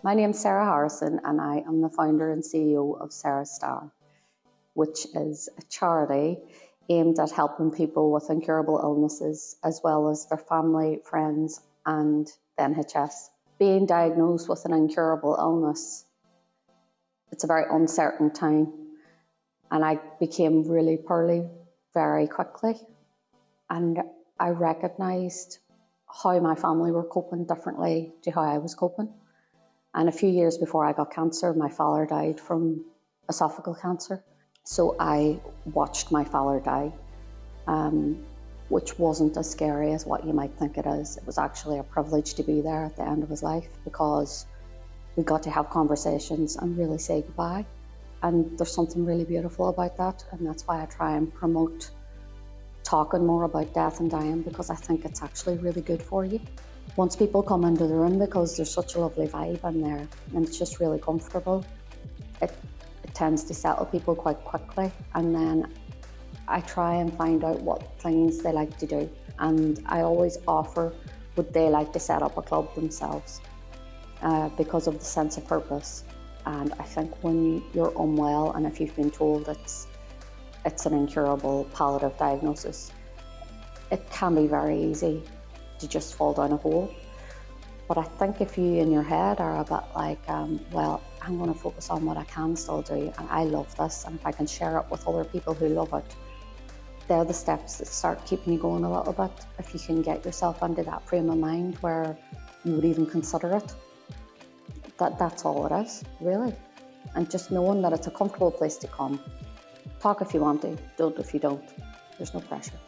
My name's Sarah Harrison and I am the founder and CEO of Sarah's Star, which is a charity aimed at helping people with incurable illnesses as well as their family, friends and the NHS. Being diagnosed with an incurable illness, it's a very uncertain time, and I became really poorly very quickly, and I recognised how my family were coping differently to how I was coping. And a few years before I got cancer, my father died from esophageal cancer. So I watched my father die, which wasn't as scary as what you might think it is. It was actually a privilege to be there at the end of his life because we got to have conversations and really say goodbye. And there's something really beautiful about that. And that's why I try and promote talking more about death and dying, because I think it's actually really good for you. Once people come into the room, because there's such a lovely vibe in there and it's just really comfortable, it tends to settle people quite quickly. And then I try and find out what things they like to do. And I always offer, would they like to set up a club themselves because of the sense of purpose. And I think when you're unwell and if you've been told it's an incurable palliative diagnosis, it can be very easy to just fall down a hole. But I think if you in your head are a bit like, well, I'm going to focus on what I can still do, and I love this, and if I can share it with other people who love it, they're the steps that start keeping you going a little bit. If you can get yourself into that frame of mind where you would even consider it, that's all it is, really. And just knowing that it's a comfortable place to come. Talk if you want to, don't if you don't. There's no pressure.